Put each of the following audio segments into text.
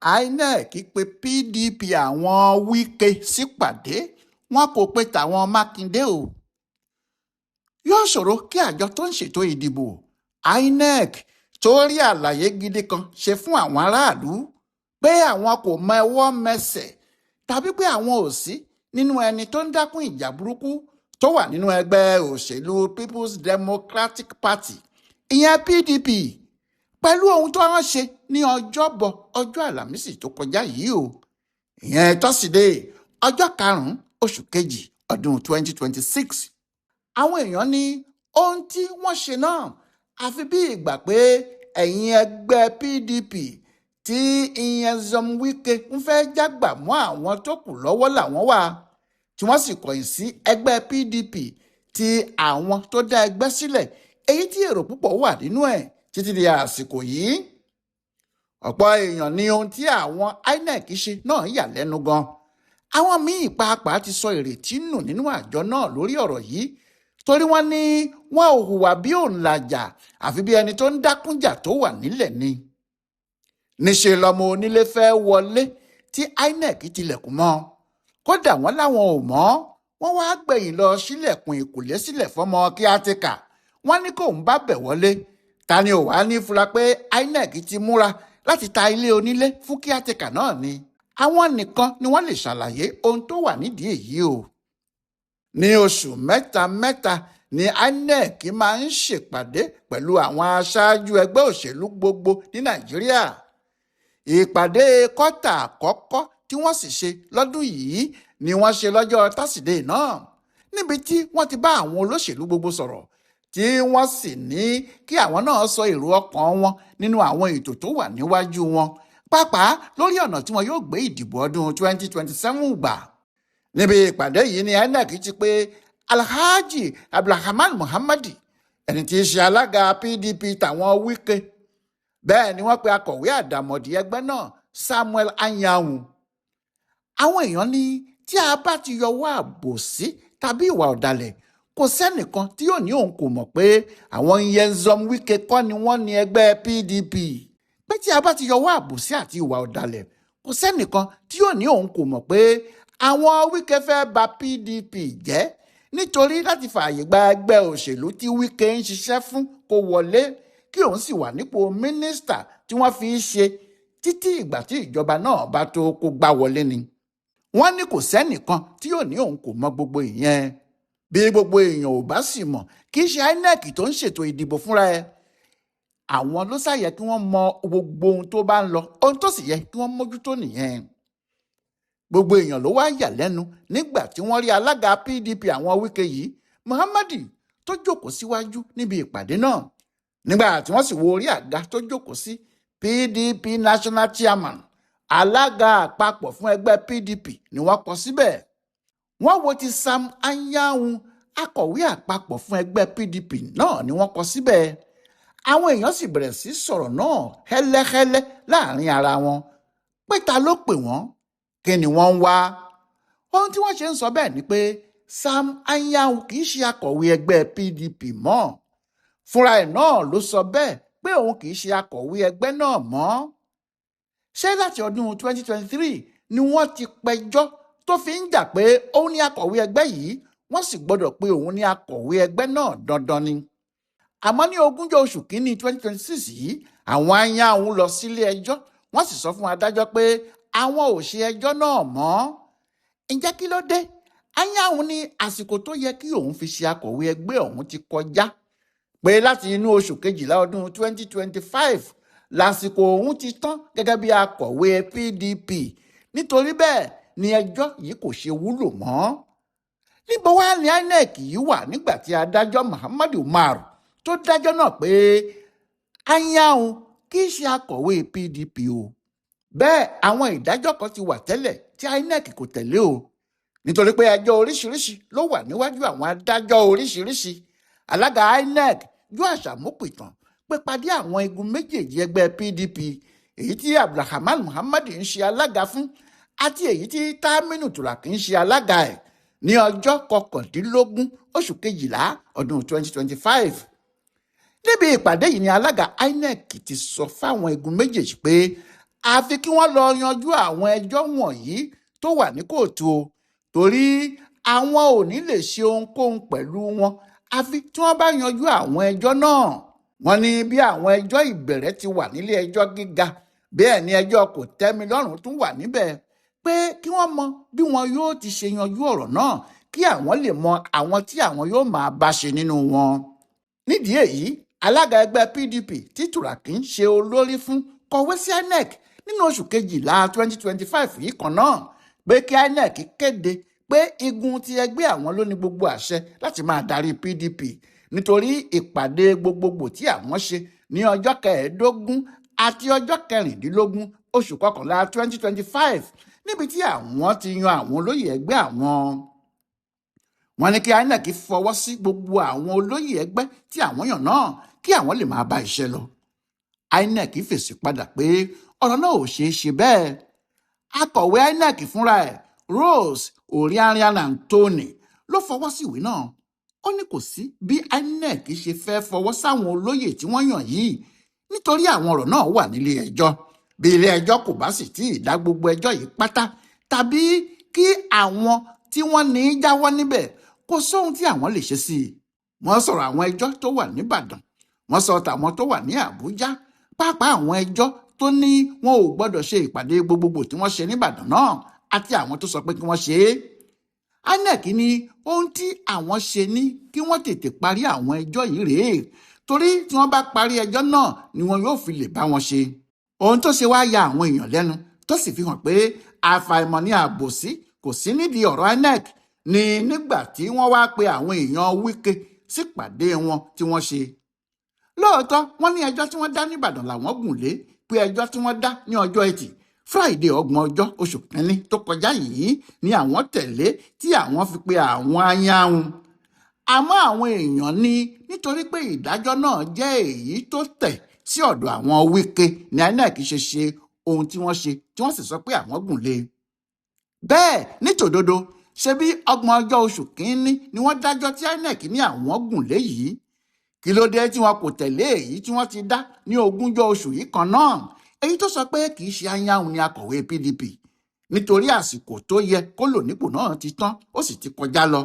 INEC pe PDP àwọn Wike sípàdé wọn kò pe tàwọn Mákindé o. Yóò ṣòro kí àjọ tó ń ṣètò ìdìbò INEC tó rí àlàyé gidi kan ṣe fún àwọn aráàlú pé àwọn kò mọ ẹwọ́ mẹsẹ̀ tàbí pé àwọn ò sí nínú ẹni tó ń dákún ìjà burúkú tó wà nínú ẹgbẹ́ òṣèlú People's Democratic Party ìyẹn PDP pẹ̀lú ohun tó wọ́n ṣe ní ọjọ́bọ̀ ọjọ́ àlàmísì tó kọjá yìí o ìyẹn tọ́sídẹ̀ẹ́ ọjọ́ 5 oṣù kejì ọdún 2026. Àwọn èèyàn ní ohun tí wọ́n ṣe náà àfi bí ìgbà pé ẹ̀yìn ẹgbẹ́ PDP tí Nyesom Wike ń fẹ́ jágbà mọ́ àwọn tó kù lọ́wọ́ làwọn wà tí wọ́n sì kọ̀yìn sí ẹgbẹ́ PDP tí àwọn tó dá ẹgbẹ́ sílẹ̀ èyí tí èrò púpọ̀ wà nínú ẹ̀ títí di àsìkò yìí. Ọ̀pọ̀ èèyàn ní ohun tí àwọn INEC ṣe náà yà lẹ́nu gan. Àwọn míì pàápàá ti sọ ìrètí nù nínú àjọ náà lórí ọ̀rọ̀ yìí torí wọ́n ní wọn ò hùwà bí òǹlàjà àfi bí ẹni tó ń dákúnjà tó wà nílẹ̀ ni. Níṣẹ́ lọmọ onílé fẹ́ wọlé tí INEC tilẹ̀kùn mọ́ kódà wọ́n láwọn ò mọ̀ wọ́n wá gbẹ̀yìn lọ sílẹ̀kùn ìkùlé sílẹ̀ fọ́mọ kíátíkà wọ́n ní kóun bá bẹ̀ wọlé ta ni ò wá ní fura pé INEC ti múra láti ta ilé onílé fún kíátíkà náà ni. Àwọn nìkan ni wọ́n lè ṣàlàyé ohun tó wà nídìí èyí o. Ní oṣù mẹ́ta ni INEC máa ń ṣèpàdé pẹ̀lú àwọn aṣáájú ẹgbẹ́ òṣèlú gbogbo ní Nàìjíríà. Ìpàdé kọ́tà àkọ́kọ́ tí wọ́n sì ṣe lọ́dún yìí ni wọ́n ṣe lọ́jọ́ tásídẹ̀ẹ́ náà níbi tí wọ́n ti bá àwọn olóṣèlú gbogbo sọ̀rọ̀ tí wọ́n sì ní kí àwọn náà sọ èrò ọkàn wọn nínú àwọn ètò tó wà níwájú wọn pàápàá lórí ọ̀nà tí wọn yóò gbé ìdìbò ọdún 2027 gbà. Níbi ìpàdé yìí ni INEC ti pé Alhaji Abdulrahman Muhammadi ẹni tí í ṣe alága PDP tàwọn Wike bẹ́ẹ̀ ni wọ́n pe akọ̀wé àdàmọ̀dì ẹgbẹ́ náà Samuel Anyanwu. Àwọn èèyàn ní tí a bá ti yọwọ́ àbòsí tàbí ìwà ọ̀dàlẹ̀ kò sẹ́nìkan tí yóò ní òun kò mọ̀ pé àwọn Nyesom Wike kọ́ ni wọ́n ní ẹgbẹ́ PDP. Pé tí a bá ti yọwọ́ àbòsí àti ìwà ọ̀dàlẹ̀ kò sẹ́nìkan tí yóò ní òun kò mọ̀ pé àwọn Wike fẹ́ bà PDP jẹ́ nítorí láti fààyè gba ẹgbẹ́ òṣèlú tí Wike ń ṣiṣẹ́ fún kó wọlé kí òun sì wà nípò mínísítà tí wọ́n fi í ṣe títí ìgbà tí ìjọba náà bá tó kó gbá wọlé ni. Wọ́n ní kò sẹ́nìkan tí yóò ní òun kò mọ̀ gbogbo ìyẹn. Bí gbogbo èèyàn ò bá sì mọ̀ kì í ṣe INEC tó ń ṣètò ìdìbò fúnra ẹ̀. Àwọn ló ṣàyẹ kí wọ́n mọ gbogbo ohun tó bá ń lọ ohun tó sì yẹ kí wọ́n mójútó nìyẹn. Gbogbo èèyàn ló wá yà lẹ́nu nígbà tí wọ́n rí alága PDP àwọn Wike yìí Muhammadi tó jókòó síwájú níbi ìpàdé náà. Nígbà tí wọ́n sì wo orí àga tó jókòó sí PDP National Chairman alága àpapọ̀ fún ẹgbẹ́ PDP ni wọ́n kọ síbẹ̀. Wọ́n wo ti Sam Anyanwu akọ̀wé àpapọ̀ fún ẹgbẹ́ PDP náà ni wọ́n kọ síbẹ̀. Àwọn èèyàn sì bẹ̀rẹ̀ sí sọ̀rọ̀ náà hẹ́lẹ́hẹ́lẹ́ láàrin ara wọn pé ta ló pè wọ́n kí ni wọ́n ń wá. Ohun tí wọ́n ṣe ń sọ bẹ́ẹ̀ ni pé Sam Anyanwu kì í ṣe akọ̀wé ẹgbẹ́ PDP mọ́. Fúnra ẹ̀ náà ló sọ bẹ́ẹ̀ pé òun kì í ṣe akọ̀wé ẹgbẹ́ náà mọ́. Ṣé láti ọdún 2023 ni wọ́n ti pẹjọ́ tó fi ń jà pé òun ní akọ̀wé ẹgbẹ́ yìí wọ́n sì gbọ́dọ̀ pé òun ní akọ̀wé ẹgbẹ́ náà dandan ni. Àmọ́ ní 20 oṣù kínní 2026 yìí àwọn Anyanwu lọ sílé ẹjọ́ wọ́n sì sọ fún adájọ́ pé àwọn ò ṣe ẹjọ́ náà mọ́. Ǹjẹ́ kí ló dé? Anyanwu ní àsìkò tó yẹ kí òun fi ṣe akọ̀wé ẹgbẹ́ òun ti kọjá pé láti inú oṣù kejìlá ọdún 2025 lásìkò òun ti tán gẹ́gẹ́ bí akọ̀wé PDP nítorí bẹ́ẹ̀ ni ẹjọ́ yìí kò ṣe wúlò mọ́. Níbo wá ní INEC yìí wà nígbà tí adájọ́ Muhammadu Umaru tó dájọ́ náà pé Anyanwu kì í ṣe akọ̀wé PDP o. Bẹ́ẹ̀ àwọn ìdájọ́ kan ti wà tẹ́lẹ̀ tí INEC kò tẹ̀lé o nítorí pé ẹjọ́ oríṣiríṣi ló wà níwájú àwọn adájọ́ oríṣiríṣi. Alága INEC Joash Amopitan pé pàdé àwọn igun méjèèjì ẹgbẹ́ PDP èyí tí Abdulrahman Muhammadi ń ṣe alága fún àti èyí tí Taminu Turaki ń ṣe alága ẹ̀ ní ọjọ́ 19 oṣù kejìlá ọdún 2025. Níbi ìpàdé yìí ni alága INEC ti sọ fáwọn igun méjèèjì pé àfi kí wọ́n lọ yanjú àwọn ẹjọ́ wọ̀nyí tó wà ní kóòtù o, torí àwọn ò ní lè ṣe ohunkóhun pẹ̀lú wọn àfi tí wọ́n bá yanjú àwọn ẹjọ́ náà. Wọ́n ní bí àwọn ẹjọ́ ìbẹ̀rẹ̀ ti wà nílé ẹjọ́ gíga, bẹ́ẹ̀ ni ẹjọ́ kòtẹ́milọ́rùn tún wà níbẹ̀, pé kí wọ́n mọ bí wọn yóò ti ṣe yanjú ọ̀rọ̀ náà kí àwọn lè mọ àwọn tí àwọn yóò máa bá ṣe nínú wọn. Nídìí èyí, alága ẹgbẹ́ PDP tí Turaki ń ṣe olórí fún kọ̀wé sí INEC nínú oṣù kejìlá 2025 yìí kan náà pé kí INEC kéde pé igun ti ẹgbẹ́ àwọn ló ní gbogbo àṣẹ láti máa darí PDP nítorí ìpàdé gbogbogbò tí àwọn ṣe ní ọjọ́ 15 àti ọjọ́ 16 oṣù kọkànlá 2025 níbi tí àwọn ti yan àwọn olóyè ẹgbẹ́ àwọn. Wọ́n ní kí INEC fọwọ́ sí gbogbo àwọn olóyè ẹgbẹ́ tí àwọn yàn náà kí àwọn lè máa bá iṣẹ́ lọ. INEC fèsì padà pé ọ̀rọ̀ náà ò ṣeé ṣe bẹ́ẹ̀. Akọ̀wé INEC fúnra ẹ̀ Rose Oriaria-Anthony ló fọwọ́ sí ìwé náà. Ó ní kò sí bí INEC ṣe fẹ́ fọwọ́ sáwọn olóyè tí wọ́n yàn yìí nítorí àwọn ọ̀rọ̀ náà wà nílé ẹjọ́. Bí ilé ẹjọ́ kò bá sì tí ì dá gbogbo ẹjọ́ yìí pátá tàbí kí àwọn tí wọ́n ní í jáwọ́ níbẹ̀, kò sóhun tí àwọn lè ṣe sí i. Wọ́n sọ̀rọ̀ àwọn ẹjọ́ tó wà níbàdàn, wọ́n sọ tàwọn tó wà ní Àbújá, pàápàá àwọn ẹjọ́ tó ní wọn ò gbọ́dọ̀ ṣe ìpàdé gbogbogbò tí wọ́n ṣe níbàdàn náà àti àwọn tó sọ pé kí wọ́n ṣe é. INEC ní ohun tí àwọn ṣe ní kí wọ́n tètè parí àwọn ẹjọ́ yìí rèé, torí tí wọ́n bá parí ẹjọ́ náà ni wọn yóò fi lè bá wọn ṣe. Ohun tó ṣe wá ya àwọn èèyàn lẹ́nu tó sì fi hàn pé àfàìmọ̀ ní àbòsí kò sí nídìí ọ̀rọ̀ INEC ni nígbà tí wọ́n wá pe àwọn èèyàn Wike sípàdé wọn tí wọ́n ṣe. Lóòótọ́ wọ́n ní ẹjọ́ tí wọ́n dá níbàdàn làwọn gùn lé pé ẹjọ́ tí wọ́n dá ní ọjọ́ Ẹtì Friday 30 oṣù kínní tó kọjá yìí ni àwọn tẹ̀lé tí àwọn fi pe àwọn ayáhùn. Àmọ́ àwọn èèyàn ní nítorí pé ìdájọ́ náà jẹ́ èyí tó tẹ̀ sí ọ̀dọ̀ àwọn Wike ní INEC ṣe ohun tí wọ́n ṣe tí wọ́n sì sọ pé àwọn gùn lé. Bẹ́ẹ̀ nítòdodo ṣe bí 30 oṣù kínní ni wọ́n dájọ́ tí INEC ní àwọn gùn lé yìí. Kí ló dé tí wọn kò tẹ̀lé èyí tí wọ́n ti dá ní 20 oṣù yìí kan náà, èyí tó sọ pé kì í ṣe ayáhùn ni akọ̀wé PDP nítorí àsìkò tó yẹ kó lò nípò náà ti tán ó sì ti kọjá lọ,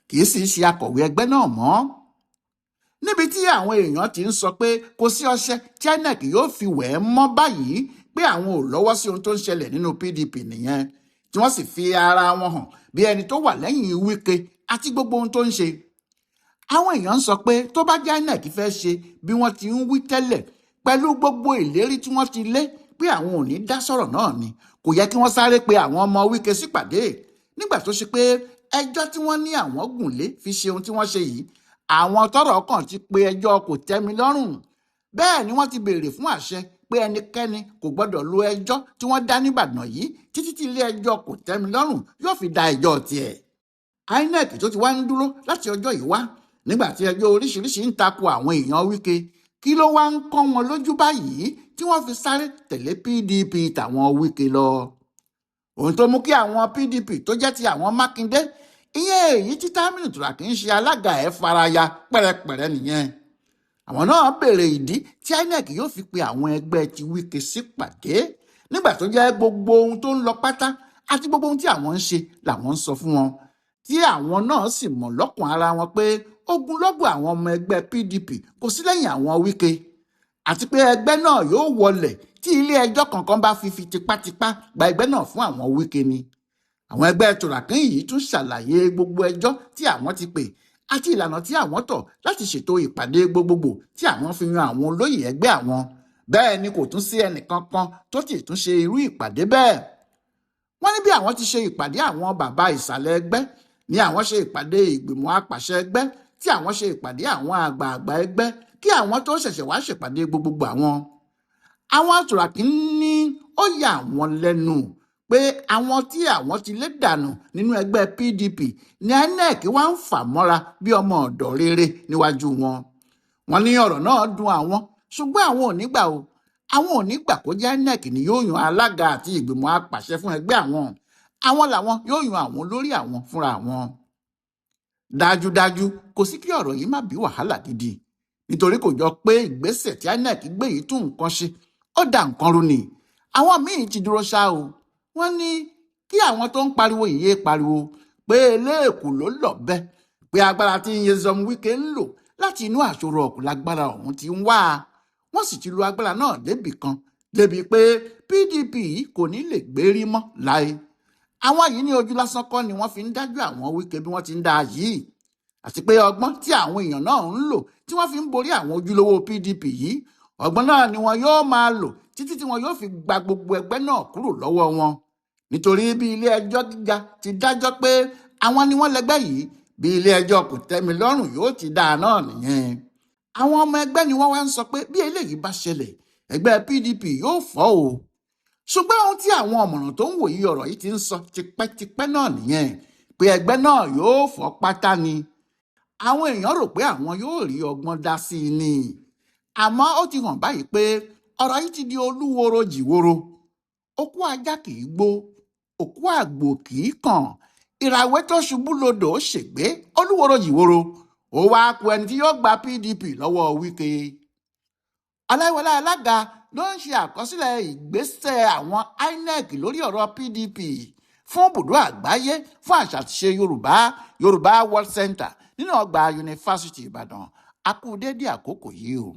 kì í sì ṣe akọ̀wé ẹgbẹ́ náà mọ́. Níbi tí àwọn èèyàn ti ń sọ pé kò sí ọṣẹ tí INEC yóò fi wẹ̀ ẹ́ mọ́ báyìí pé àwọn ò lọ́wọ́ sí ohun tó ń ṣẹlẹ̀ nínú PDP nìyẹn, tí wọ́n sì fi ara wọn hàn bí ẹni tó wà lẹ́yìn Wike àti gbogbo ohun tó ń ṣe. Àwọn èèyàn ń sọ pé tó bá jẹ́ INEC fẹ́ ṣe bí wọ́n ti ń wí tẹ́lẹ̀ pẹ̀lú gbogbo ìlérí tí wọ́n ti lé pé àwọn ò ní dá sọ̀rọ̀ náà ni, kò yẹ kí wọ́n sáré pe àwọn ọmọ Wike sípàdé nígbà tó ṣe pé ẹjọ́ tí wọ́n ní àwọn gùn lé fi ṣe ohun tí wọ́n ṣe yìí. Àwọn tọ́rọ̀ kàn ti pe ẹjọ́ kòtẹ́milọ́rùn, bẹ́ẹ̀ ni wọ́n ti béèrè fún àṣẹ pé ẹnikẹ́ni kò gbọ́dọ̀ lo ẹjọ́ tí wọ́n dá níbàdàn yìí títí tí ilé ẹjọ́ kòtẹ́milọ́rùn yóò fi dá ẹjọ́ tiẹ̀. INEC tó ti wá ń dúró láti ọjọ́ yìí wá nígbà tí ẹjọ́ oríṣiríṣi ń tako àwọn èèyàn Wike, kí ló wá ń kọ́ wọn lójú báyìí tí wọ́n fi sáré tẹ̀lé PDP tàwọn Wike lọ. Ohun tó mú kí àwọn PDP tó jẹ́ ti àwọn Mákindé, ìyẹn èyí tí Tamiu Turaki ń ṣe alága ẹ̀ faraya pẹ̀rẹ̀pẹ̀rẹ̀ nìyẹn. Àwọn náà béèrè ìdí tí INEC yóò fi pe àwọn ẹgbẹ́ ti Wike sípàdé nígbà tó jẹ́ gbogbo ohun tó ń lọ pátá àti gbogbo ohun tí àwọn ń ṣe làwọn ń sọ fún wọn, tí àwọn náà sì mọ̀ lọ́kàn ara wọn pé ogunlọ́gọ̀ àwọn ọmọ ẹgbẹ́ PDP kò sí lẹ́yìn àwọn Wike àti pé ẹgbẹ́ náà yóò wọlẹ̀ tí ilé ẹjọ́ kankan bá fi tipátipá gba ẹgbẹ́ náà fún àwọn Wike ni. Àwọn ẹgbẹ́ Turaki yìí tún ṣàlàyé gbogbo ẹjọ́ tí àwọn ti pè àti ìlànà tí àwọn tọ̀ láti ṣètò ìpàdé gbogbogbò tí àwọn fi yan àwọn olóyè ẹgbẹ́ àwọn. Bẹ́ẹ̀ ni kò tún sí ẹnìkankan tó ti tún ṣe irú ìpàdé bẹ́ẹ̀. Wọ́n ní bí àwọn ti ṣe ìpàdé àwọn bàbá ìsàlẹ̀ ẹgbẹ́ ni àwọn ṣe ìpàdé ìgbìmọ̀ apàṣẹ ẹgbẹ́ tí àwọn ṣe ìpàdé àwọn àgbààgbà ẹgbẹ́ kí àwọn tó ṣẹ̀ṣẹ̀ wá ṣèpàdé gbogbogbò àwọn. Àwọn Turaki ní ó yà wọ́n lẹ́nu pé àwọn tí àwọn ti lé dànù nínú ẹgbẹ́ PDP ní INEC wá ń fà mọ́ra bí ọmọ ọ̀dọ̀ rere níwájú wọn. Wọ́n ní ọ̀rọ̀ náà dùn àwọn, ṣùgbọ́n àwọn ò ní gbà o. Àwọn ò ní gbà kó jẹ́ INEC ni yóò yan alága àti ìgbìmọ̀ apàṣẹ fún ẹgbẹ́ àwọn. Àwọn làwọn yóò yan àwọn olórí àwọn fúnra wọn. Dájúdájú kò sí kí ọ̀rọ̀ yìí má bí wàhálà gidi, nítorí kò jọ pé ìgbésẹ̀ tí INEC gbé yìí tún nǹkan ṣe, ó dá nǹkan rú ni. àwọn míì ti dúró ṣá o, wọ́n ní kí àwọn tó ń pariwo ìyé pariwo pé eléèkú ló lọ́bẹ, pé agbára tí Nyesom Wike ń lò láti inú àṣọrọ̀ ọ̀kùn lágbára ọ̀hún ti ń wá. Wọ́n sì ti lo agbára náà débì kan, débi pé PDP kò ní lè gbérí mọ́ láé. Àwọn yìí ní ojú lásán kọ́ ni wọ́n fi ń dájú àwọn Wike bí wọ́n ti ń dá a yìí, àti pé ọgbọ́n tí àwọn èèyàn náà ń lò tí wọ́n fi ń borí àwọn ojúlówó PDP yìí, ọgbọ́n náà ni wọn yóò máa lò títí tí wọn yóò fi gba gbogbo ẹgbẹ́ náà kúrò lọ́wọ́ wọn. Nítorí bí ilé ẹjọ́ gíga ti dájọ́ pé àwọn ni wọ́n lẹ́gbẹ́ yìí, bí ilé ẹjọ́ kòtẹ́milọ́rùn yóò ti dá a náà nìyẹn. Àwọn ọmọ ẹgbẹ́ ni wọ́n wá ń sọ pé bí eléyìí bá ṣẹlẹ̀, ẹgbẹ́ PDP yóò fọ́ o. Ṣùgbọ́n ohun tí àwọn ọ̀mọ̀ràn tó ń wòye ọ̀rọ̀ yìí ti ń sọ tipẹ́tipẹ́ náà nìyẹn, pé ẹgbẹ́ náà yóò fọ́ pátá ni. Àwọn èèyàn rò pé àwọn yóò rí ọgbọ́n dá sí i ni. Àmọ́ ó ti hàn báyìí pé ọ̀rọ̀ yìí ti di olúworo jìworo. Òkú ajá kì í gbó, òkú àgbò kì í kàn, ìràwé tó ṣubú lodò ṣègbé, olúworo jìworo. Ó wá ku ẹni tí yóò gba PDP lọ́wọ́ Wike. Ọláyíwọlá Alága ló ń ṣe àkọsílẹ̀ ìgbésẹ̀ àwọn INEC lórí ọ̀rọ̀ PDP fún Ibùdó Àgbáyé fún Àṣà àti Ìṣe Yorùbá World Center nínú ọgbà Yunifásítì Ìbàdàn. A kú dédé àkókò yìí o.